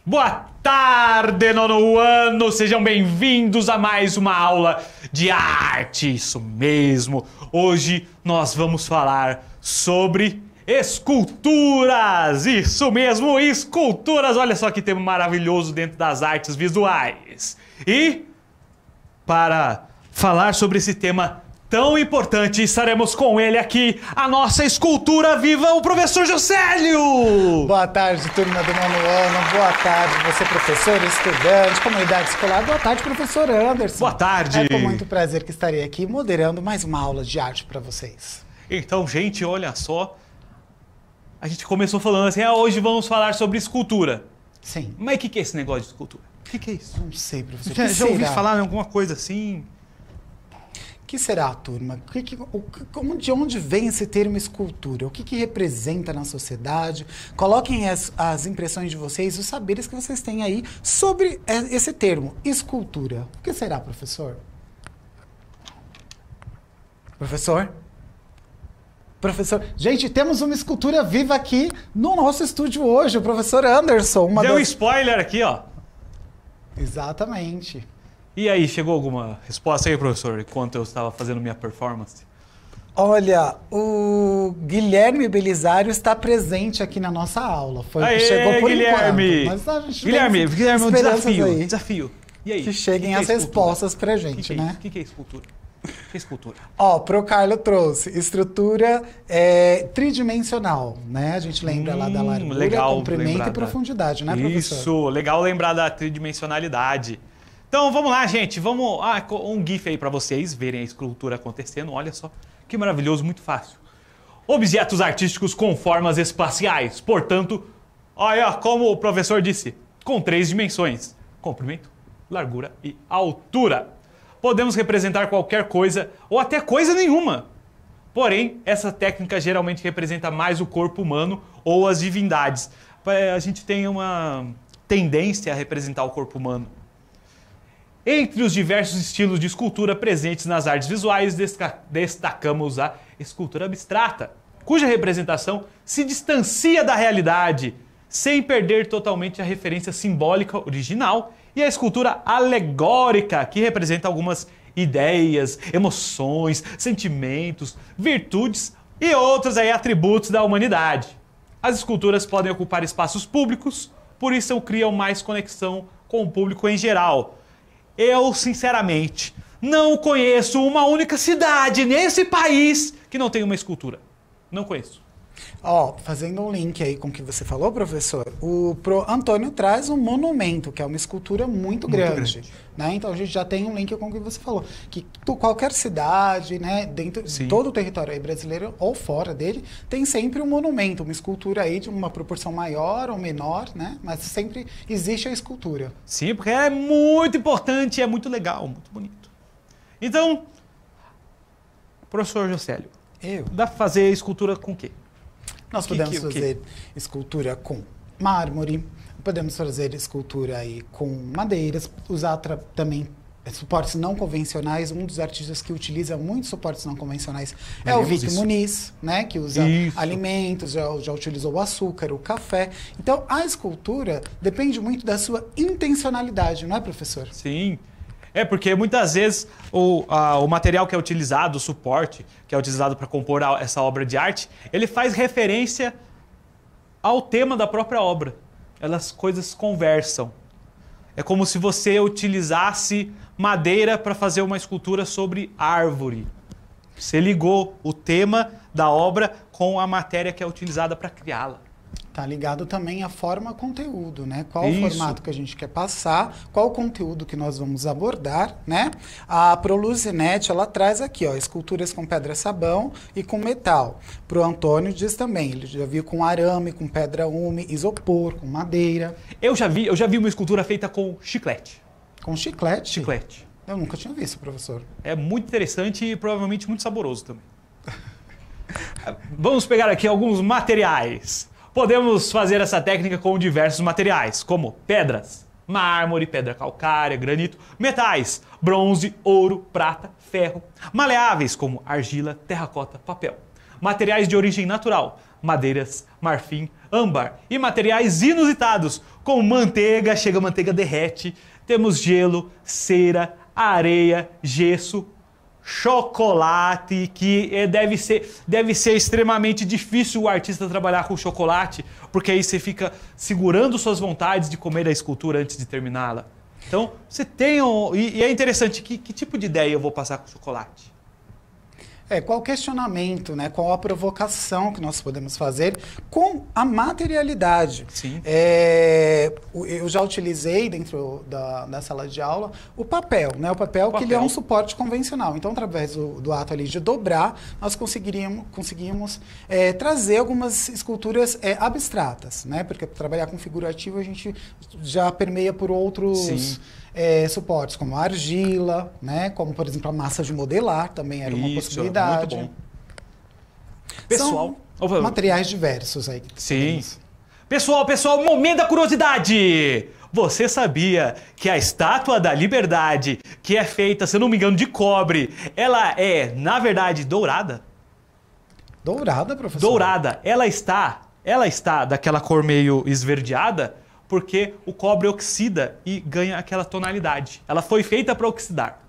Boa tarde, nono ano! Sejam bem-vindos a mais uma aula de arte, isso mesmo! Hoje nós vamos falar sobre esculturas! Isso mesmo, esculturas! Olha só que tema maravilhoso dentro das artes visuais! E para falar sobre esse tema tão importante, estaremos com ele aqui, a nossa escultura viva, o professor Josélio! Boa tarde, turma do nono ano. Boa tarde, você professor, estudante, comunidade escolar. Boa tarde, professor Anderson. Boa tarde! É com muito prazer que estarei aqui moderando mais uma aula de arte para vocês. Então, gente, olha só. A gente começou falando assim, hoje vamos falar sobre escultura. Sim. Mas o que é esse negócio de escultura? O que é isso? Não sei, professor. Já ouvi falar em alguma coisa assim? O que será, turma? De onde vem esse termo escultura? O que representa na sociedade? Coloquem as impressões de vocês, os saberes que vocês têm aí sobre esse termo, escultura. O que será, professor? Professor? Professor, gente, temos uma escultura viva aqui no nosso estúdio hoje, o professor Anderson. Deu spoiler aqui, ó. Exatamente. E aí, chegou alguma resposta aí, professor, enquanto eu estava fazendo minha performance? Olha, o Guilherme Belisário está presente aqui na nossa aula. Aê, chegou por Guilherme! enquanto. Mas a gente Guilherme, um desafio. Desafio. E aí? Que cheguem as respostas pra gente, né? O que é escultura? O que é escultura? Ó, Pro Carlo trouxe estrutura tridimensional, né? A gente lembra lá da largura, legal, comprimento e profundidade, né, professor? Isso, legal lembrar da tridimensionalidade. Então vamos lá, gente, vamos um GIF aí para vocês verem a escultura acontecendo. Olha só, que maravilhoso, muito fácil. Objetos artísticos com formas espaciais, portanto, olha como o professor disse, com 3 dimensões, comprimento, largura e altura. Podemos representar qualquer coisa ou até coisa nenhuma. Porém, essa técnica geralmente representa mais o corpo humano ou as divindades. A gente tem uma tendência a representar o corpo humano. Entre os diversos estilos de escultura presentes nas artes visuais, destacamos a escultura abstrata, cuja representação se distancia da realidade, sem perder totalmente a referência simbólica original, e a escultura alegórica, que representa algumas ideias, emoções, sentimentos, virtudes e outros atributos da humanidade. As esculturas podem ocupar espaços públicos, por isso criam mais conexão com o público em geral. Eu, sinceramente, não conheço uma única cidade nesse país que não tenha uma escultura. Não conheço. Ó, fazendo um link aí com o que você falou, professor, o Pro Antônio traz um monumento, que é uma escultura muito grande. Né? Então a gente já tem um link com o que você falou. Que qualquer cidade, né, dentro de todo o território aí brasileiro ou fora dele, tem sempre um monumento, uma escultura aí de uma proporção maior ou menor, né? Mas sempre existe a escultura. Sim, porque é muito importante, é muito legal, muito bonito. Então, professor Josélio, dá para fazer escultura com o quê? Nós podemos fazer escultura com mármore, podemos fazer escultura aí com madeiras, usar também suportes não convencionais. Um dos artistas que utiliza muitos suportes não convencionais é o Vitor Muniz, né, que usa alimentos, já utilizou o açúcar, o café. Então, a escultura depende muito da sua intencionalidade, não é, professor? Sim. É porque muitas vezes o material que é utilizado, o suporte que é utilizado para compor essa obra de arte, ele faz referência ao tema da própria obra. As coisas conversam. É como se você utilizasse madeira para fazer uma escultura sobre árvore. Você ligou o tema da obra com a matéria que é utilizada para criá-la. Tá ligado também à forma conteúdo, né? Qual o formato que a gente quer passar, qual o conteúdo que nós vamos abordar, né? A Proluzinet, ela traz aqui, ó, esculturas com pedra-sabão e com metal. Pro Antônio diz também, ele já viu com arame, com pedra ume, isopor, com madeira. Eu já vi uma escultura feita com chiclete. Com chiclete? Chiclete. Eu nunca tinha visto, professor. É muito interessante e provavelmente muito saboroso também. Vamos pegar aqui alguns materiais. Podemos fazer essa técnica com diversos materiais, como pedras, mármore, pedra calcária, granito, metais, bronze, ouro, prata, ferro, maleáveis como argila, terracota, papel, materiais de origem natural, madeiras, marfim, âmbar e materiais inusitados, com manteiga, chega a manteiga, derrete. Temos gelo, cera, areia, gesso, chocolate, que deve ser extremamente difícil o artista trabalhar com chocolate, porque aí você fica segurando suas vontades de comer a escultura antes de terminá-la. Então, você tem e é interessante, que tipo de ideia eu vou passar com chocolate? Qual o questionamento, né? Qual a provocação que nós podemos fazer com a materialidade? Sim. Eu já utilizei dentro da sala de aula o papel, né? O papel que ele é um suporte convencional. Então, através do ato ali de dobrar, nós conseguimos trazer algumas esculturas abstratas, né? Porque para trabalhar com figurativo a gente já permeia por outros suportes, como a argila, né? Como, por exemplo, a massa de modelar também era uma possibilidade. Muito bom. Pessoal, são materiais diversos aí. Sim. Pessoal, momento da curiosidade! Você sabia que a Estátua da Liberdade, que é feita, se eu não me engano, de cobre, ela é, na verdade, dourada? Dourada, professor? Dourada. Ela está daquela cor meio esverdeada, porque o cobre oxida e ganha aquela tonalidade. Ela foi feita para oxidar.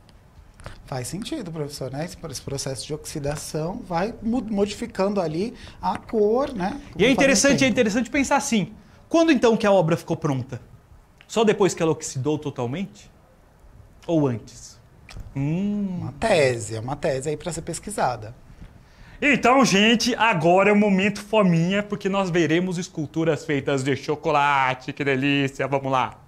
Faz sentido, professor, né? Esse processo de oxidação vai modificando ali a cor, né? E é interessante pensar assim, quando então que a obra ficou pronta? Só depois que ela oxidou totalmente? Ou antes? Uma tese aí para ser pesquisada. Então, gente, agora é o momento fominha, porque nós veremos esculturas feitas de chocolate. Que delícia! Vamos lá!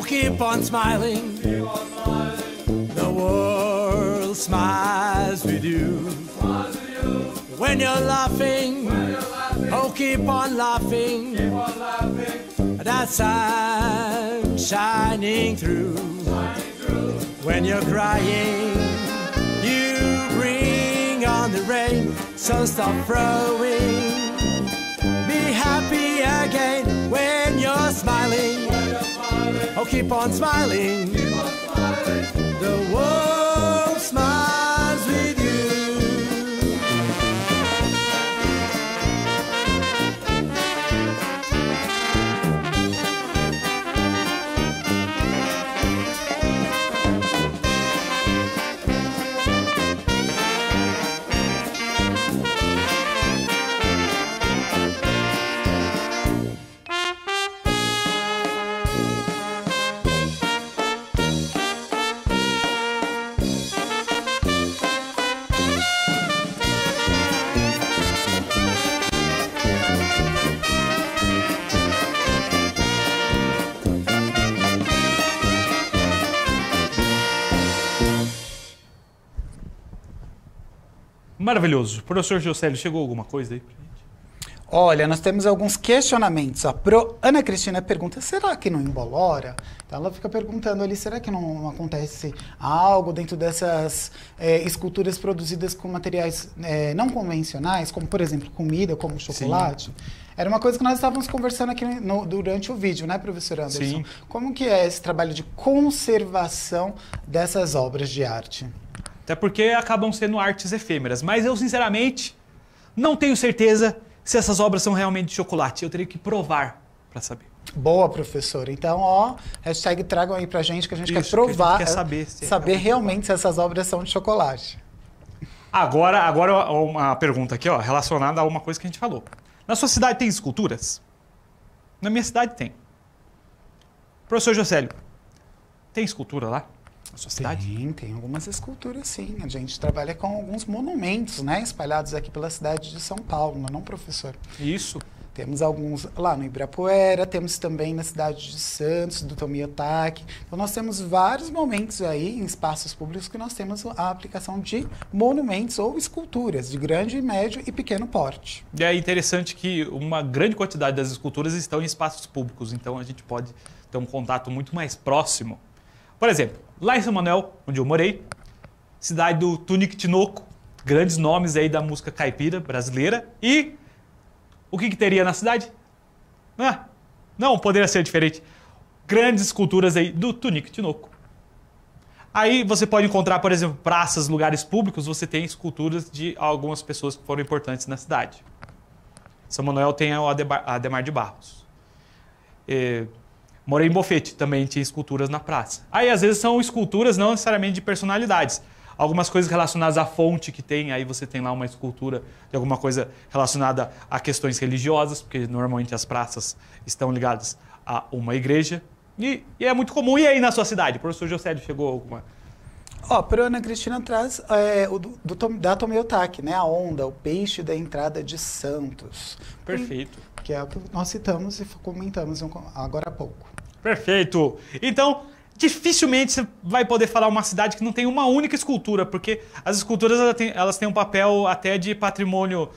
Keep on smiling. The world smiles with you. When you're laughing, oh, keep on laughing. That sun shining through. When you're crying, you bring on the rain. So stop throwing. Be happy again when you're smiling. Oh, keep on smiling. Keep on smiling. The world smiles with you. Maravilhoso. Professor Giocélio, chegou alguma coisa aí pra gente? Olha, nós temos alguns questionamentos. A Ana Cristina pergunta, será que não embolora? Então ela fica perguntando ali, será que não acontece algo dentro dessas esculturas produzidas com materiais não convencionais, como, por exemplo, comida, como chocolate? Sim. Era uma coisa que nós estávamos conversando aqui durante o vídeo, né, professor Anderson? Sim. Como que é esse trabalho de conservação dessas obras de arte? Até porque acabam sendo artes efêmeras, mas eu, sinceramente, não tenho certeza se essas obras são realmente de chocolate. Eu teria que provar para saber. Boa, professor. Então, ó, hashtag tragam aí pra gente que a gente quer provar, que a gente quer saber realmente se essas obras são de chocolate. Agora uma pergunta aqui, ó, relacionada a uma coisa que a gente falou. Na sua cidade tem esculturas? Na minha cidade tem. Professor Jocélio, tem escultura lá na sua cidade? Tem algumas esculturas, sim. A gente trabalha com alguns monumentos, né, espalhados aqui pela cidade de São Paulo, não, professor? Isso. Temos alguns lá no Ibirapuera, temos também na cidade de Santos, do Tomiotaki. Então, nós temos vários momentos aí em espaços públicos que nós temos a aplicação de monumentos ou esculturas de grande, médio e pequeno porte. E é interessante que uma grande quantidade das esculturas estão em espaços públicos, então a gente pode ter um contato muito mais próximo. Por exemplo, lá em São Manuel, onde eu morei, cidade do Tunique Tinoco, grandes nomes aí da música caipira brasileira, e o que teria na cidade? Não, poderia ser diferente. Grandes esculturas aí do Tunique Tinoco. Aí você pode encontrar, por exemplo, praças, lugares públicos, você tem esculturas de algumas pessoas que foram importantes na cidade. São Manuel tem o Ademar de Barros. Morei em Bofete, também tinha esculturas na praça. Aí às vezes são esculturas não necessariamente de personalidades. Algumas coisas relacionadas à fonte que tem, aí você tem lá uma escultura de alguma coisa relacionada a questões religiosas, porque normalmente as praças estão ligadas a uma igreja. E é muito comum. E aí na sua cidade? O professor Jocélio chegou alguma... Ó, para Ana Cristina traz da Tomiotaki, né? A onda, o peixe da entrada de Santos. Perfeito. Que é o que nós citamos e comentamos agora há pouco. Perfeito. Então, dificilmente você vai poder falar uma cidade que não tem uma única escultura, porque as esculturas elas têm um papel até de patrimônio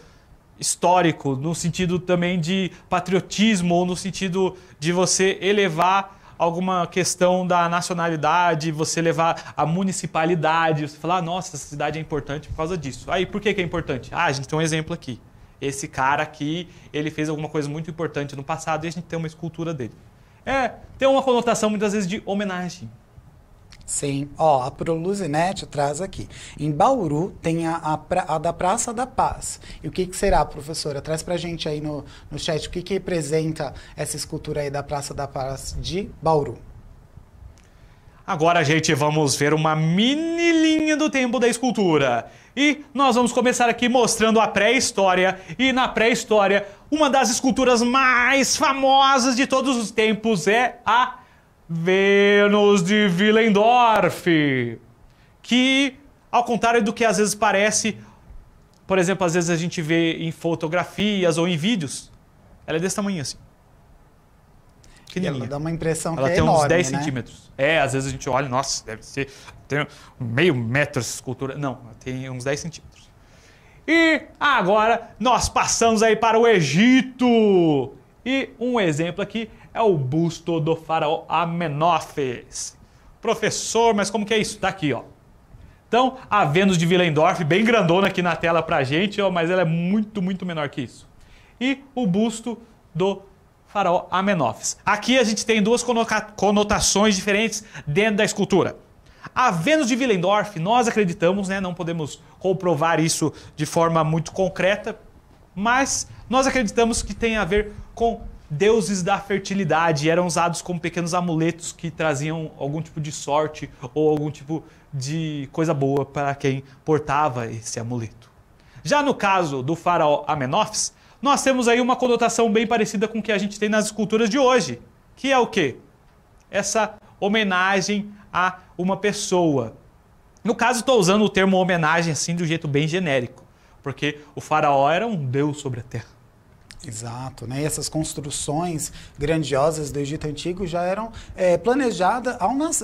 histórico, no sentido também de patriotismo, ou no sentido de você elevar alguma questão da nacionalidade, você levar a municipalidade, você falar, nossa, essa cidade é importante por causa disso. Aí, por que é importante? A gente tem um exemplo aqui. Esse cara aqui, ele fez alguma coisa muito importante no passado e a gente tem uma escultura dele. Tem uma conotação muitas vezes de homenagem. Sim. Ó, a Proluzinete traz aqui. Em Bauru tem a da Praça da Paz. E o que será, professora? Traz pra gente aí no chat o que representa essa escultura aí da Praça da Paz de Bauru. Agora, gente, vamos ver uma mini linha do tempo da escultura. E nós vamos começar aqui mostrando a pré-história. E na pré-história, uma das esculturas mais famosas de todos os tempos é a Vênus de Willendorf. Que, ao contrário do que às vezes parece, por exemplo, às vezes a gente vê em fotografias ou em vídeos, ela é desse tamanho assim. Ela dá uma impressão que ela é tem enorme, uns 10 né? centímetros. Às vezes a gente olha, nossa, deve ser... Tem meio metro essa escultura. Não, tem uns 10 centímetros. E agora nós passamos aí para o Egito. E um exemplo aqui é o busto do faraó Amenófis. Professor, mas como que é isso? Tá aqui, ó. Então, a Vênus de Willendorf, bem grandona aqui na tela pra gente, ó, mas ela é muito, muito menor que isso. E o busto do faraó Amenófis. Aqui a gente tem duas conotações diferentes dentro da escultura. A Vênus de Willendorf, nós acreditamos, né, não podemos comprovar isso de forma muito concreta, mas nós acreditamos que tem a ver com deuses da fertilidade. Eram usados como pequenos amuletos que traziam algum tipo de sorte ou algum tipo de coisa boa para quem portava esse amuleto. Já no caso do faraó Amenófis, nós temos aí uma conotação bem parecida com o que a gente tem nas esculturas de hoje, que é o quê? Essa homenagem a uma pessoa. No caso, estou usando o termo homenagem assim de um jeito bem genérico, porque o faraó era um deus sobre a terra. Exato, né? E essas construções grandiosas do Egito Antigo já eram planejadas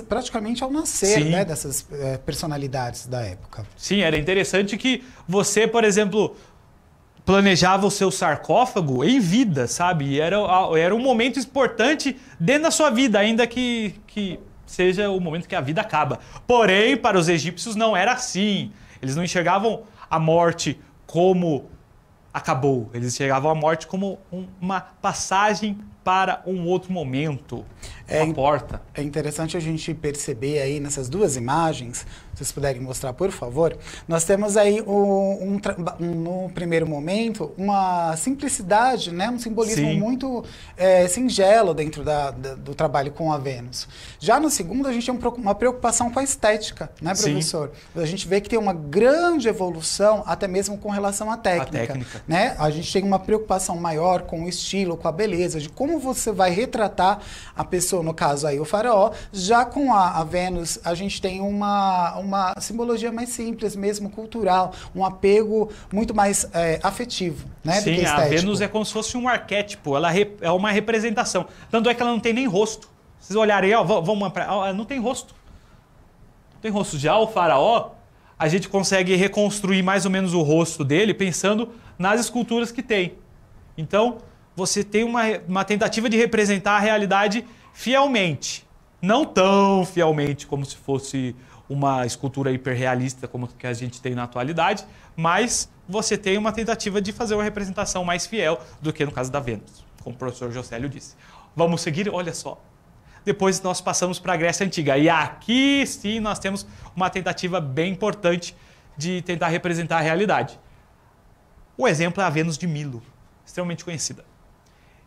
praticamente ao nascer, né, dessas personalidades da época. Sim, era interessante que você, por exemplo, planejava o seu sarcófago em vida, sabe? E era um momento importante dentro da sua vida, ainda que seja o momento que a vida acaba. Porém, para os egípcios não era assim. Eles não enxergavam a morte como acabou. Eles enxergavam a morte como uma passagem para um outro momento, uma porta. É interessante a gente perceber aí nessas duas imagens, se vocês puderem mostrar, por favor, nós temos aí no primeiro momento uma simplicidade, né? Um simbolismo Sim. muito singelo dentro do trabalho com a Vênus. Já no segundo, a gente tem uma preocupação com a estética, né, professor? Sim. A gente vê que tem uma grande evolução, até mesmo com relação à técnica. Né? A gente tem uma preocupação maior com o estilo, com a beleza, de como você vai retratar a pessoa, no caso aí o faraó. Já com a Vênus, a gente tem uma simbologia mais simples, mesmo cultural, um apego muito mais afetivo, né? Sim, do que a Vênus é como se fosse um arquétipo, ela é uma representação. Tanto é que ela não tem nem rosto. Vocês olharem, ó, ela não tem rosto. Não tem rosto. Já o faraó, a gente consegue reconstruir mais ou menos o rosto dele pensando nas esculturas que tem. Então, você tem uma tentativa de representar a realidade fielmente. Não tão fielmente como se fosse uma escultura hiperrealista como que a gente tem na atualidade, mas você tem uma tentativa de fazer uma representação mais fiel do que no caso da Vênus, como o professor Josélio disse. Vamos seguir? Olha só. Depois nós passamos para a Grécia Antiga. E aqui sim nós temos uma tentativa bem importante de tentar representar a realidade. O exemplo é a Vênus de Milo, extremamente conhecida.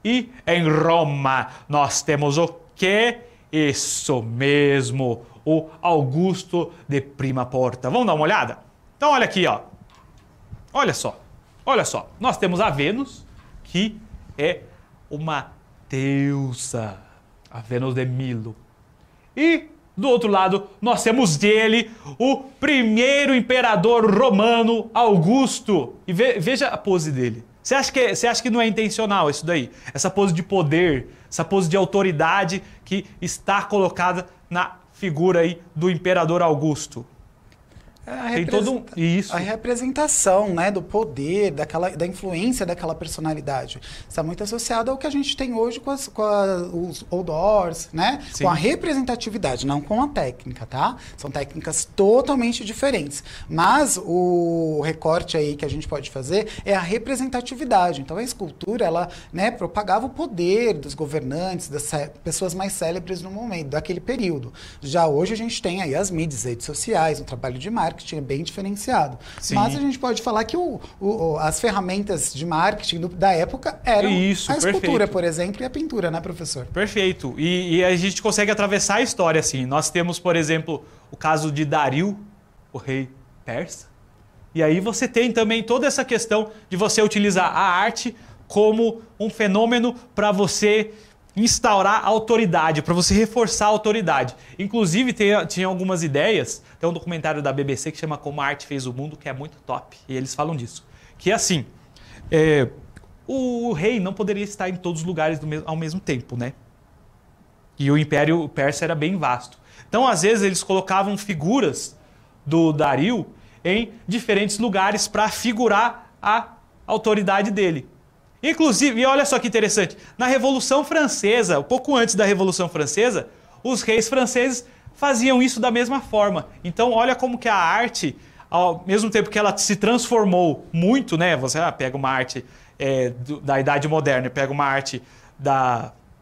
E em Roma nós temos o quê? Isso mesmo, o Augusto de Prima Porta. Vamos dar uma olhada? Então olha aqui, ó. Olha só. Nós temos a Vênus, que é uma deusa, a Vênus de Milo. E do outro lado nós temos dele o primeiro imperador romano, Augusto. E veja a pose dele. Você acha que não é intencional isso daí? Essa pose de poder, essa pose de autoridade que está colocada na figura aí do imperador Augusto. Tem todo isso. A representação, né, do poder, da influência daquela personalidade. Está muito associado ao que a gente tem hoje com os outdoors, né? Sim. Com a representatividade, não com a técnica, tá? São técnicas totalmente diferentes. Mas o recorte aí que a gente pode fazer é a representatividade. Então a escultura, ela, né, propagava o poder dos governantes, das pessoas mais célebres no momento, daquele período. Já hoje a gente tem aí as mídias, redes sociais, um trabalho de marketing bem diferenciado. Sim. Mas a gente pode falar que as ferramentas de marketing da época eram isso, a escultura, perfeito. Por exemplo, e a pintura, né, professor? Perfeito. E a gente consegue atravessar a história assim. Nós temos, por exemplo, o caso de Dario, o rei persa. E aí você tem também toda essa questão de você utilizar a arte como um fenômeno para você instaurar a autoridade, para você reforçar a autoridade. Inclusive, tinha algumas ideias, tem um documentário da BBC que chama Como a Arte Fez o Mundo, que é muito top, e eles falam disso. Que é assim, o rei não poderia estar em todos os lugares ao mesmo tempo, né? E o Império Persa era bem vasto. Então, às vezes, eles colocavam figuras do Dario em diferentes lugares para figurar a autoridade dele. Inclusive, e olha só que interessante, na Revolução Francesa, um pouco antes da Revolução Francesa, os reis franceses faziam isso da mesma forma. Então, olha como que a arte, ao mesmo tempo que ela se transformou muito, né? Você pega uma arte da Idade Moderna, pega uma arte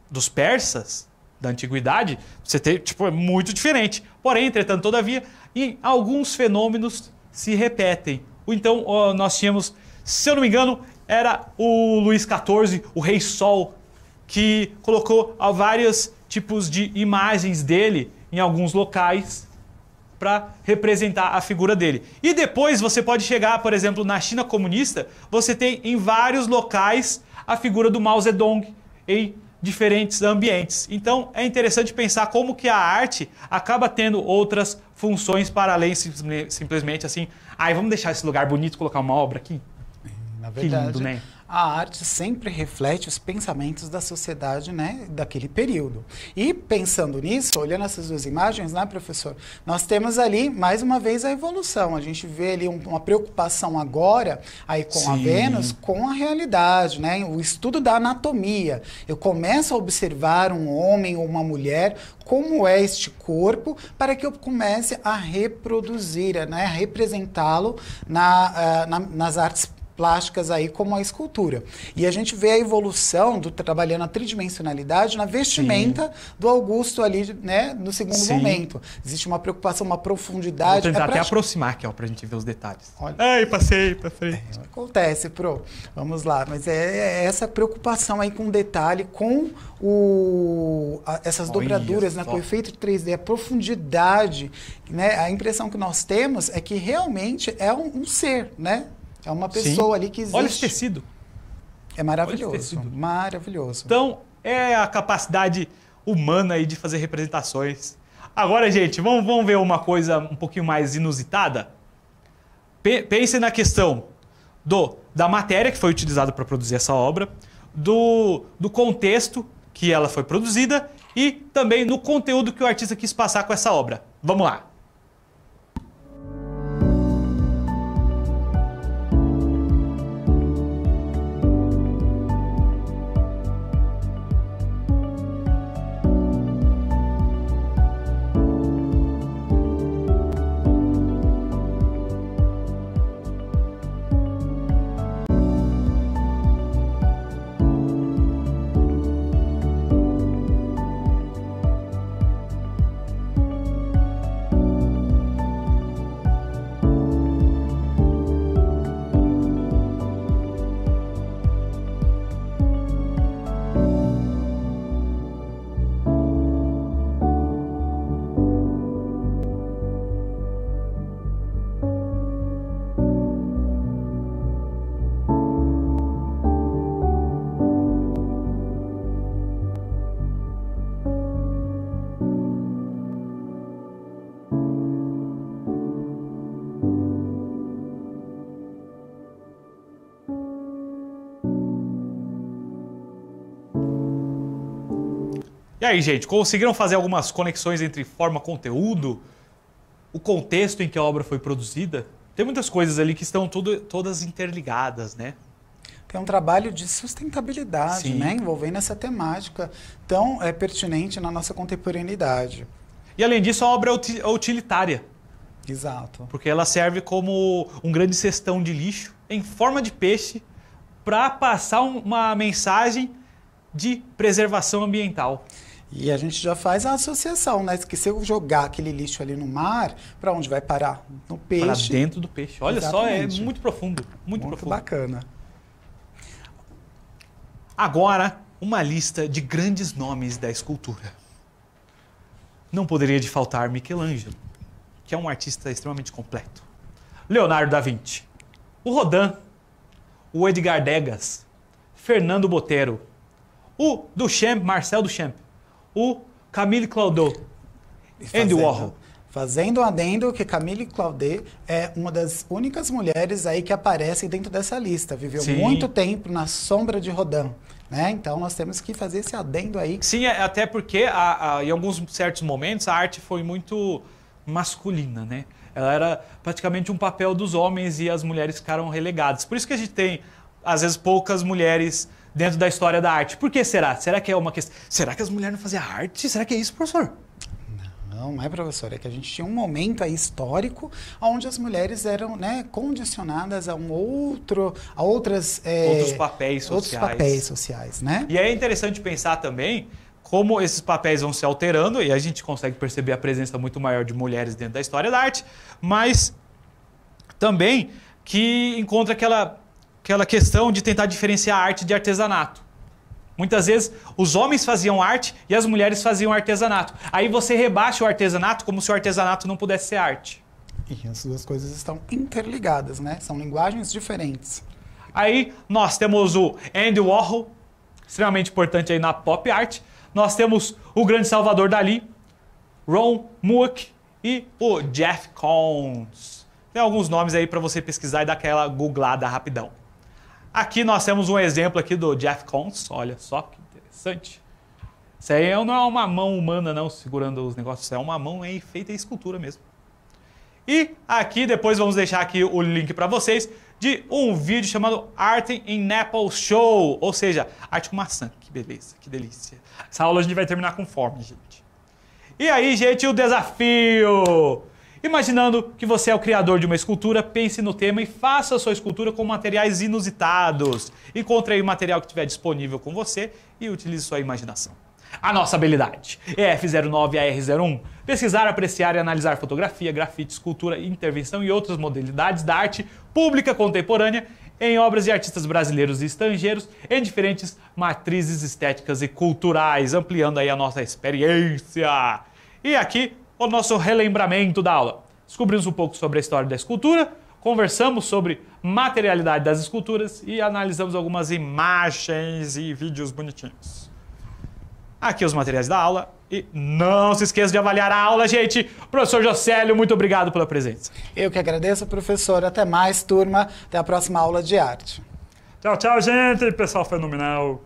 dos persas, da Antiguidade, você tem, é muito diferente. Porém, entretanto, todavia, alguns fenômenos se repetem. Então, nós tínhamos, se eu não me engano, era o Luís XIV, o Rei Sol, que colocou vários tipos de imagens dele em alguns locais para representar a figura dele. E depois você pode chegar, por exemplo, na China comunista, você tem em vários locais a figura do Mao Zedong em diferentes ambientes. Então é interessante pensar como que a arte acaba tendo outras funções para além simplesmente assim, vamos deixar esse lugar bonito e colocar uma obra aqui? Na verdade, que lindo, né? a arte sempre reflete os pensamentos da sociedade, né, daquele período. E pensando nisso, olhando essas duas imagens, né, professor, nós temos ali, mais uma vez, a evolução. A gente vê ali uma preocupação agora, aí com a Vênus, com a realidade, né, o estudo da anatomia. Eu começo a observar um homem ou uma mulher, como é este corpo, para que eu comece a reproduzir, né, a representá-lo nas artes plásticas aí, como a escultura. E a gente vê a evolução trabalhando a tridimensionalidade na vestimenta do Augusto ali, né, no segundo momento. Existe uma preocupação, uma profundidade. Vou tentar até aproximar aqui, ó, pra gente ver os detalhes. Olha. Ai, passei pra frente. Acontece, Pro. Vamos lá. Mas é essa preocupação aí com o detalhe, com essas dobraduras, né, com o efeito 3D, a profundidade, né, a impressão que nós temos é que realmente é um ser, né? É uma pessoa ali que existe. Olha esse tecido. É maravilhoso. Maravilhoso. Então, é a capacidade humana aí de fazer representações. Agora, gente, vamos ver uma coisa um pouquinho mais inusitada? Pense na questão da matéria que foi utilizada para produzir essa obra, do contexto que ela foi produzida e também no conteúdo que o artista quis passar com essa obra. Vamos lá. E aí, gente, conseguiram fazer algumas conexões entre forma e conteúdo? O contexto em que a obra foi produzida? Tem muitas coisas ali que estão todas interligadas, né? Tem um trabalho de sustentabilidade, né, envolvendo essa temática tão pertinente na nossa contemporaneidade. E além disso, a obra é utilitária. Exato. Porque ela serve como um grande cestão de lixo em forma de peixe para passar uma mensagem de preservação ambiental. E a gente já faz a associação, né? Que se eu jogar aquele lixo ali no mar, para onde vai parar? No peixe. Para dentro do peixe. Olha Exatamente. Só, é muito profundo. Muito profundo. Bacana. Agora, uma lista de grandes nomes da escultura. Não poderia de faltar Michelangelo, que é um artista extremamente completo. Leonardo da Vinci, o Rodin, o Edgar Degas, Fernando Botero, o Duchamp, Marcel Duchamp, o Camille Claudot, Andy Warhol. Fazendo um adendo que Camille Claudot é uma das únicas mulheres aí que aparecem dentro dessa lista. Viveu muito tempo na sombra de Rodin, né? Então nós temos que fazer esse adendo aí. Sim, até porque em alguns certos momentos a arte foi muito masculina, né? Ela era praticamente um papel dos homens e as mulheres ficaram relegadas. Por isso que a gente tem, às vezes, poucas mulheres dentro da história da arte. Por que será? Será que é uma questão... Será que as mulheres não faziam arte? Será que é isso, professor? Não é, professor. É que a gente tinha um momento aí histórico onde as mulheres eram, né, condicionadas a outros papéis sociais, né? E é interessante pensar também como esses papéis vão se alterando e a gente consegue perceber a presença muito maior de mulheres dentro da história da arte, mas também que encontra aquela questão de tentar diferenciar a arte de artesanato. Muitas vezes os homens faziam arte e as mulheres faziam artesanato. Aí você rebaixa o artesanato como se o artesanato não pudesse ser arte. E as duas coisas estão interligadas, né? São linguagens diferentes. Aí nós temos o Andy Warhol, extremamente importante aí na pop art. Nós temos o grande Salvador Dalí, Ron Mueck e o Jeff Koons. Tem alguns nomes aí para você pesquisar e dar aquela googlada rapidão. Aqui nós temos um exemplo aqui do Jeff Koons. Olha só que interessante. Isso aí não é uma mão humana não segurando os negócios. Isso é uma mão aí feita em escultura mesmo. E aqui depois vamos deixar aqui o link para vocês de um vídeo chamado Art in Apple Show. Ou seja, arte com maçã. Que beleza, que delícia. Essa aula a gente vai terminar com fome, gente. E aí, gente, o desafio. Imaginando que você é o criador de uma escultura, pense no tema e faça a sua escultura com materiais inusitados. Encontre aí o material que estiver disponível com você e utilize sua imaginação. A nossa habilidade é F09 a R01. Pesquisar, apreciar e analisar fotografia, grafite, escultura, intervenção e outras modalidades da arte pública contemporânea em obras de artistas brasileiros e estrangeiros em diferentes matrizes estéticas e culturais, ampliando aí a nossa experiência. E aqui o nosso relembramento da aula. Descobrimos um pouco sobre a história da escultura, conversamos sobre materialidade das esculturas e analisamos algumas imagens e vídeos bonitinhos. Aqui os materiais da aula. E não se esqueça de avaliar a aula, gente. Professor Jocélio, muito obrigado pela presença. Eu que agradeço, professor. Até mais, turma. Até a próxima aula de arte. Tchau, tchau, gente. Pessoal fenomenal.